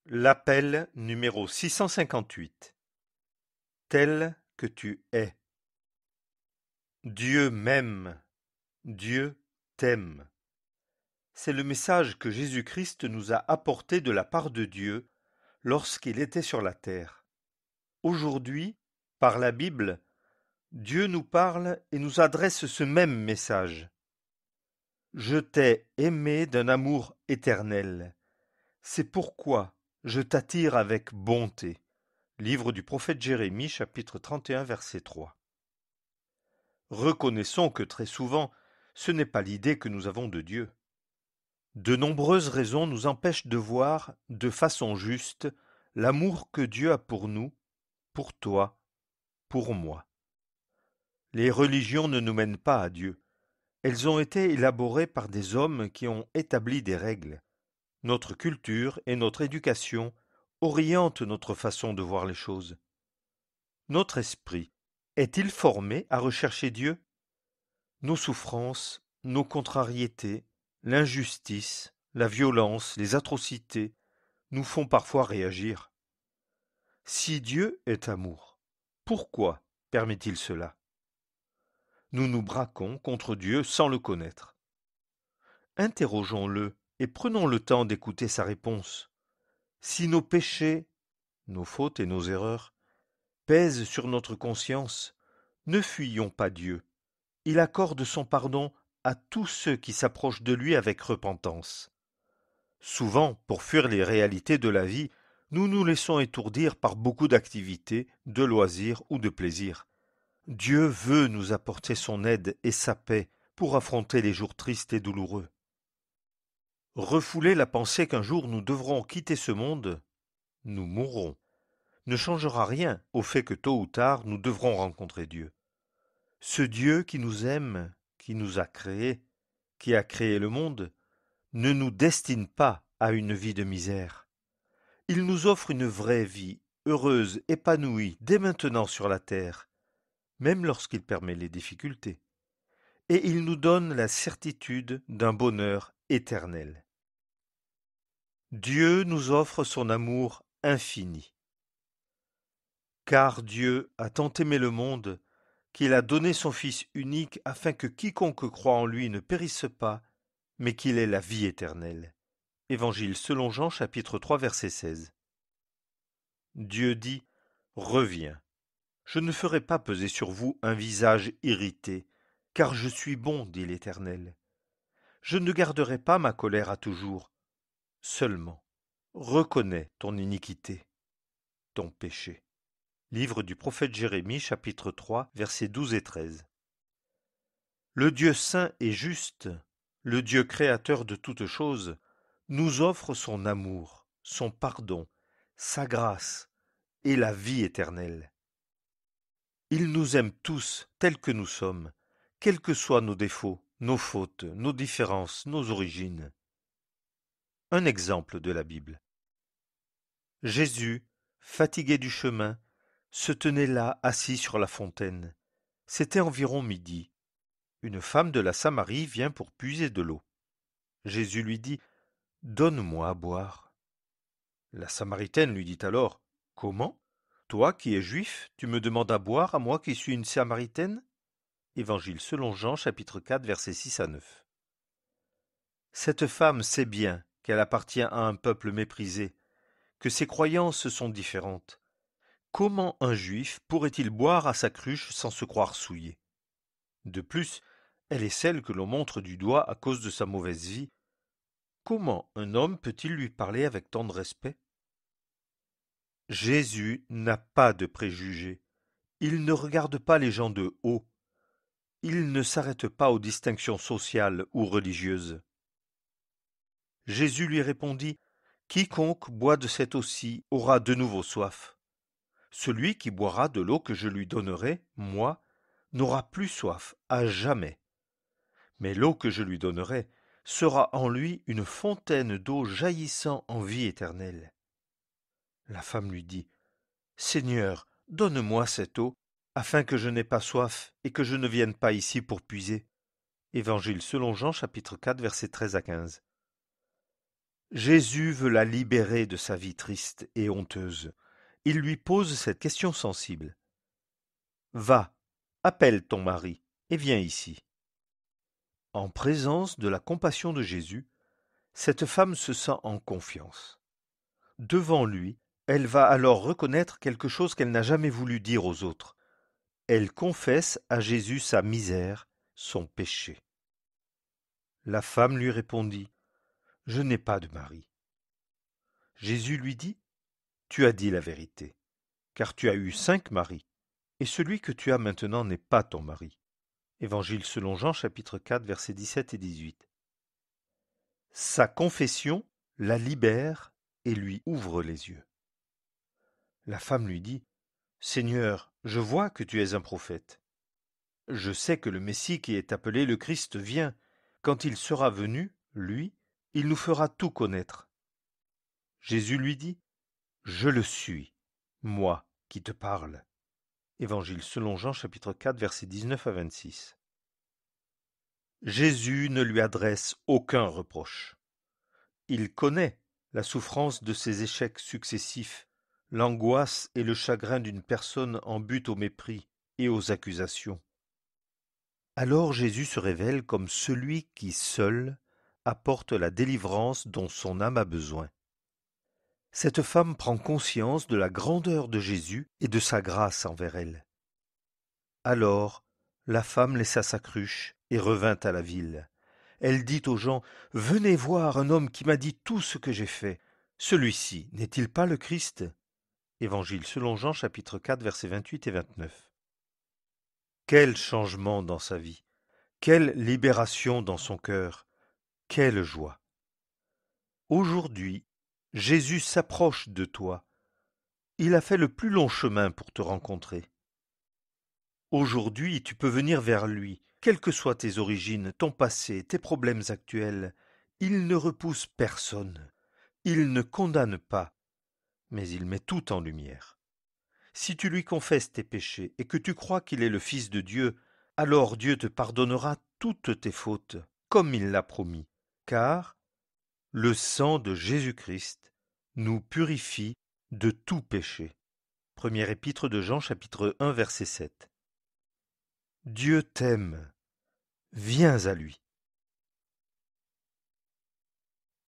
L'appel numéro 658. Tel que tu es. Dieu m'aime, Dieu t'aime. C'est le message que Jésus-Christ nous a apporté de la part de Dieu lorsqu'il était sur la terre. Aujourd'hui, par la Bible, Dieu nous parle et nous adresse ce même message. Je t'ai aimé d'un amour éternel. C'est pourquoi je t'attire avec bonté. Livre du prophète Jérémie, chapitre 31, verset 3. Reconnaissons que très souvent, ce n'est pas l'idée que nous avons de Dieu. De nombreuses raisons nous empêchent de voir, de façon juste, l'amour que Dieu a pour nous, pour toi, pour moi. Les religions ne nous mènent pas à Dieu. Elles ont été élaborées par des hommes qui ont établi des règles. Notre culture et notre éducation orientent notre façon de voir les choses. Notre esprit est-il formé à rechercher Dieu? Nos souffrances, nos contrariétés, l'injustice, la violence, les atrocités nous font parfois réagir. Si Dieu est amour, pourquoi permet-il cela? Nous nous braquons contre Dieu sans le connaître. Interrogeons-le et prenons le temps d'écouter sa réponse. Si nos péchés, nos fautes et nos erreurs pèsent sur notre conscience, ne fuyons pas Dieu. Il accorde son pardon à tous ceux qui s'approchent de lui avec repentance. Souvent, pour fuir les réalités de la vie, nous nous laissons étourdir par beaucoup d'activités, de loisirs ou de plaisirs. Dieu veut nous apporter son aide et sa paix pour affronter les jours tristes et douloureux. Refouler la pensée qu'un jour nous devrons quitter ce monde, nous mourrons, ne changera rien au fait que tôt ou tard nous devrons rencontrer Dieu. Ce Dieu qui nous aime, qui nous a créés, qui a créé le monde, ne nous destine pas à une vie de misère. Il nous offre une vraie vie, heureuse, épanouie, dès maintenant sur la terre, même lorsqu'il permet les difficultés. Et il nous donne la certitude d'un bonheur éternel. Dieu nous offre son amour infini. Car Dieu a tant aimé le monde qu'il a donné son Fils unique afin que quiconque croit en lui ne périsse pas, mais qu'il ait la vie éternelle. Évangile selon Jean chapitre 3 verset 16. Dieu dit « Reviens, je ne ferai pas peser sur vous un visage irrité, car je suis bon, dit l'Éternel. Je ne garderai pas ma colère à toujours. Seulement, reconnais ton iniquité, ton péché. » Livre du prophète Jérémie chapitre 3 versets 12 et 13. Le Dieu saint et juste, le Dieu créateur de toutes choses, nous offre son amour, son pardon, sa grâce et la vie éternelle. Il nous aime tous tels que nous sommes, quels que soient nos défauts, nos fautes, nos différences, nos origines. Un exemple de la Bible. Jésus, fatigué du chemin, se tenait là assis sur la fontaine. C'était environ midi. Une femme de la Samarie vient pour puiser de l'eau. Jésus lui dit « Donne-moi à boire. » La Samaritaine lui dit alors « Comment? Toi qui es juif, tu me demandes à boire à moi qui suis une Samaritaine ?» Évangile selon Jean chapitre 4 versets 6 à 9. Cette femme sait bien qu'elle appartient à un peuple méprisé, que ses croyances sont différentes. Comment un juif pourrait-il boire à sa cruche sans se croire souillé? De plus, elle est celle que l'on montre du doigt à cause de sa mauvaise vie. Comment un homme peut-il lui parler avec tant de respect? Jésus n'a pas de préjugés. Il ne regarde pas les gens de haut. Il ne s'arrête pas aux distinctions sociales ou religieuses. Jésus lui répondit « Quiconque boit de cette eau-ci aura de nouveau soif. Celui qui boira de l'eau que je lui donnerai, moi, n'aura plus soif à jamais. Mais l'eau que je lui donnerai sera en lui une fontaine d'eau jaillissant en vie éternelle. » La femme lui dit « Seigneur, donne-moi cette eau, afin que je n'aie pas soif et que je ne vienne pas ici pour puiser. » Évangile selon Jean chapitre 4 versets 13 à 15. Jésus veut la libérer de sa vie triste et honteuse. Il lui pose cette question sensible. Va, appelle ton mari et viens ici. En présence de la compassion de Jésus, cette femme se sent en confiance. Devant lui, elle va alors reconnaître quelque chose qu'elle n'a jamais voulu dire aux autres. Elle confesse à Jésus sa misère, son péché. La femme lui répondit, « Je n'ai pas de mari. » Jésus lui dit, « Tu as dit la vérité, car tu as eu 5 maris, et celui que tu as maintenant n'est pas ton mari. » Évangile selon Jean, chapitre 4, versets 17 et 18. Sa confession la libère et lui ouvre les yeux. La femme lui dit, « Seigneur, je vois que tu es un prophète. Je sais que le Messie qui est appelé le Christ vient. Quand il sera venu, lui, il nous fera tout connaître. » Jésus lui dit, « Je le suis, moi qui te parle. » Évangile selon Jean chapitre 4 versets 19 à 26. Jésus ne lui adresse aucun reproche. Il connaît la souffrance de ses échecs successifs, l'angoisse et le chagrin d'une personne en butte au mépris et aux accusations. Alors Jésus se révèle comme celui qui seul apporte la délivrance dont son âme a besoin. Cette femme prend conscience de la grandeur de Jésus et de sa grâce envers elle. Alors, la femme laissa sa cruche et revint à la ville. Elle dit aux gens, « Venez voir un homme qui m'a dit tout ce que j'ai fait. Celui-ci n'est-il pas le Christ ?» Évangile selon Jean chapitre 4 versets 28 et 29. Quel changement dans sa vie! Quelle libération dans son cœur! Quelle joie! Aujourd'hui, Jésus s'approche de toi. Il a fait le plus long chemin pour te rencontrer. Aujourd'hui, tu peux venir vers lui, quelles que soient tes origines, ton passé, tes problèmes actuels. Il ne repousse personne. Il ne condamne pas, mais il met tout en lumière. Si tu lui confesses tes péchés et que tu crois qu'il est le Fils de Dieu, alors Dieu te pardonnera toutes tes fautes, comme il l'a promis, car le sang de Jésus-Christ nous purifie de tout péché. Première épître de Jean chapitre 1 verset 7. Dieu t'aime, viens à lui.